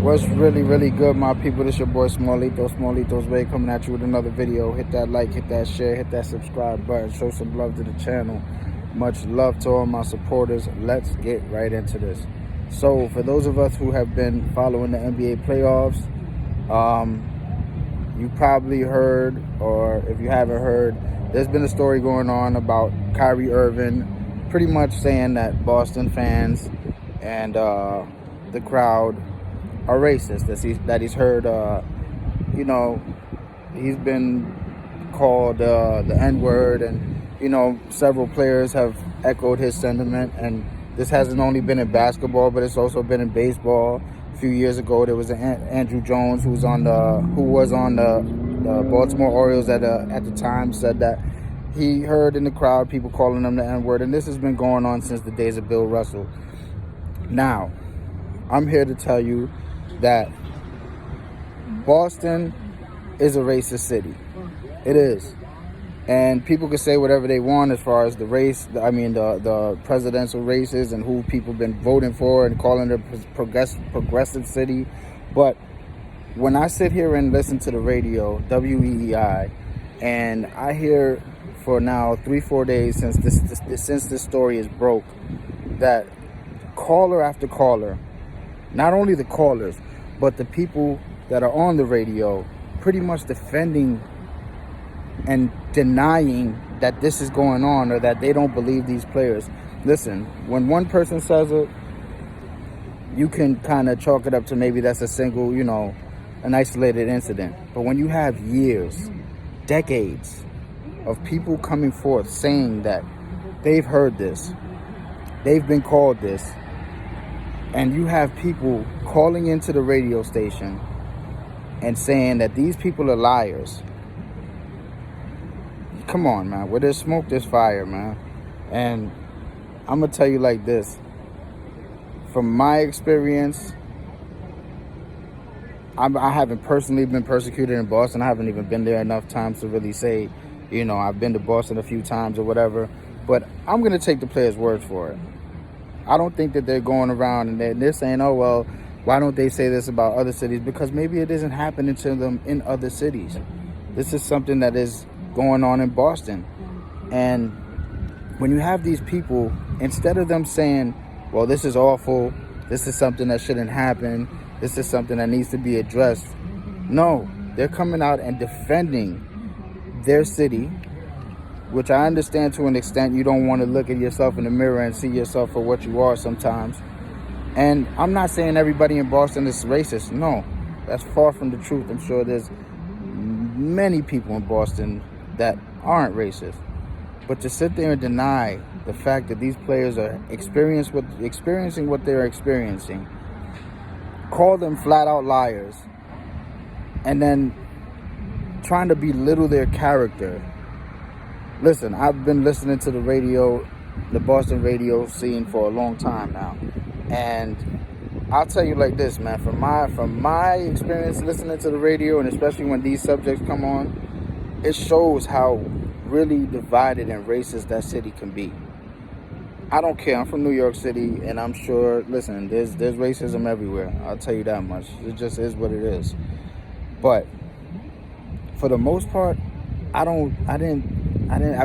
What's really good, my people? This your boy Smallito's Weei, coming at you with another video. Hit that like, hit that share, hit that subscribe button. Show some love to the channel. Much love to all my supporters. Let's get right into this. So, for those of us who have been following the NBA playoffs, you probably heard, or if you haven't heard, there's been a story going on about Kyrie Irving pretty much saying that Boston fans and the crowd are racist. That he's heard, he's been called the N-word, and several players have echoed his sentiment. And this hasn't only been in basketball, but it's also been in baseball. A few years ago, there was Andrew Jones who was on the Baltimore Orioles at the time, said that he heard in the crowd people calling him the N-word, and this has been going on since the days of Bill Russell. Now, I'm here to tell you that Boston is a racist city. It is. And people can say whatever they want as far as the race, the presidential races and who people been voting for and calling it a progressive city. But when I sit here and listen to the radio, WEEI, and I hear for now 3-4 days since this story is broke, that caller after caller, not only the callers, but the people that are on the radio, pretty much defending and denying that this is going on, or that they don't believe these players. Listen, when one person says it, you can kind of chalk it up to maybe that's a single, an isolated incident. But when you have years, decades of people coming forth saying that they've heard this, they've been called this, and you have people calling into the radio station and saying that these people are liars. Come on, man. Where there's smoke, there's fire, man. And I'm going to tell you like this. From my experience, I haven't personally been persecuted in Boston. I haven't even been there enough times to really say, I've been to Boston a few times or whatever. But I'm going to take the players' word for it. I don't think that they're going around and they're saying, oh, well, why don't they say this about other cities? Because maybe it isn't happening to them in other cities. This is something that is going on in Boston. And when you have these people, instead of them saying, well, this is awful, this is something that shouldn't happen, this is something that needs to be addressed, no, they're coming out and defending their city, which I understand to an extent. You don't want to look at yourself in the mirror and see yourself for what you are sometimes. And I'm not saying everybody in Boston is racist. No, that's far from the truth. I'm sure there's many people in Boston that aren't racist. But to sit there and deny the fact that these players are experiencing what they're experiencing, call them flat out liars, and then trying to belittle their character. Listen, I've been listening to the Boston radio scene for a long time now. And I'll tell you like this, man, from my experience listening to the radio, and especially when these subjects come on, it shows how really divided and racist that city can be. I don't care. I'm from New York City, and I'm sure, listen, there's racism everywhere. I'll tell you that much. It just is what it is. But for the most part, I've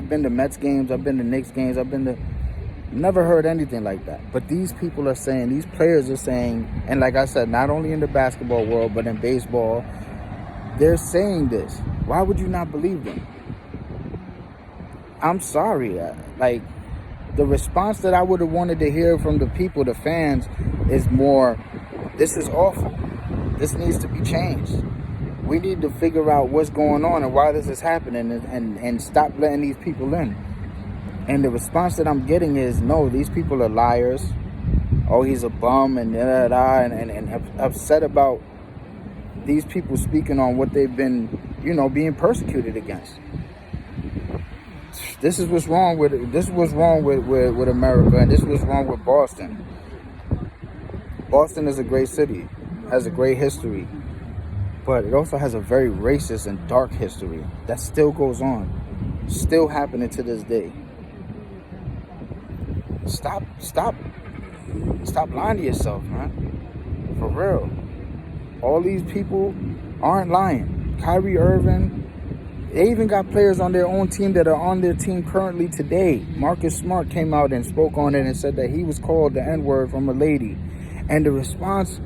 been to Mets games, I've been to Knicks games, never heard anything like that. But these people are saying, these players are saying, and like I said, not only in the basketball world, but in baseball, they're saying this. Why would you not believe them? I'm sorry. Like, the response that I would have wanted to hear from the people, the fans, is more, this is awful. This needs to be changed. We need to figure out what's going on and why this is happening, and stop letting these people in. And the response that I'm getting is, no, these people are liars. Oh, he's a bum, and and upset about these people speaking on what they've been, being persecuted against. This is what's wrong with America, and this is what's wrong with Boston. Boston is a great city, has a great history, but it also has a very racist and dark history that still goes on, still happening to this day. Stop lying to yourself, man. For real. all these people aren't lying. Kyrie Irving, they even got players on their own team that are on their team currently today. Marcus Smart came out and spoke on it and said that he was called the N-word from a lady. And the response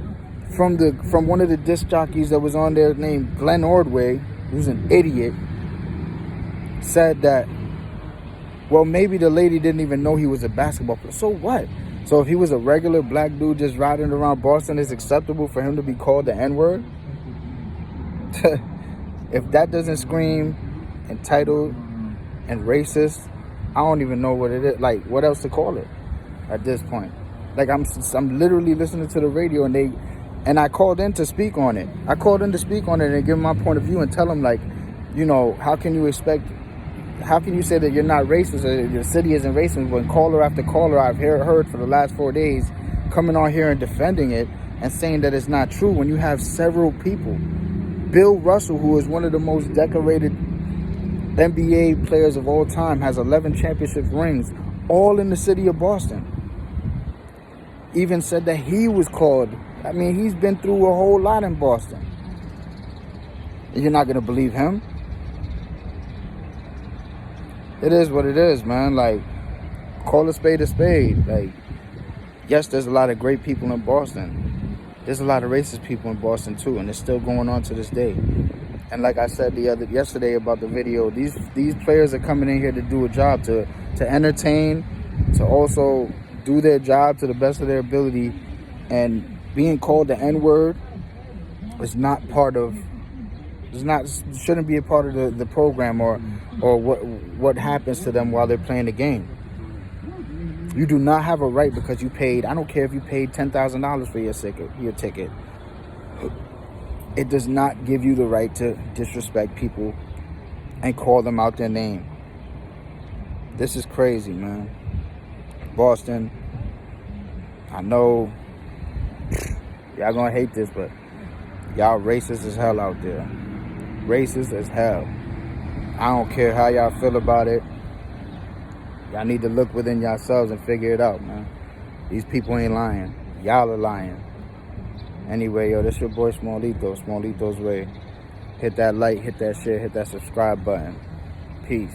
from one of the disc jockeys that was on there named Glenn Ordway, who's an idiot, said that, well, maybe the lady didn't even know he was a basketball player. So what? So if he was a regular black dude just riding around Boston, it's acceptable for him to be called the N-word? If that doesn't scream entitled and racist, I don't even know what it is. Like, what else to call it at this point? Like, I'm literally listening to the radio and I called in to speak on it. I called in to speak on it and give my point of view and tell them, like, you know, how can you say that you're not racist or your city isn't racist when caller after caller I've heard for the last 4 days coming on here and defending it and saying that it's not true, when you have several people. Bill Russell, who is one of the most decorated NBA players of all time, has 11 championship rings, all in the city of Boston. Even said that he was called. I mean, he's been through a whole lot in Boston. You're not going to believe him? It is what it is, man. Like, call a spade a spade. Like, yes, there's a lot of great people in Boston. There's a lot of racist people in Boston too, and it's still going on to this day. And like I said yesterday about the video, these players are coming in here to do a job, to entertain, to also do their job to the best of their ability. And being called the N-word shouldn't be a part of the program or what happens to them while they're playing the game. You do not have a right because you paid, I don't care if you paid $10,000 for your ticket. It does not give you the right to disrespect people and call them out their name. This is crazy, man. Boston, I know y'all gonna hate this, but y'all racist as hell out there. Racist as hell. I don't care how y'all feel about it. Y'all need to look within yourselves and figure it out, man. These people ain't lying. Y'all are lying. Anyway, yo, this your boy Smallito, Smallito's Way. Hit that like, hit that share, hit that subscribe button. Peace.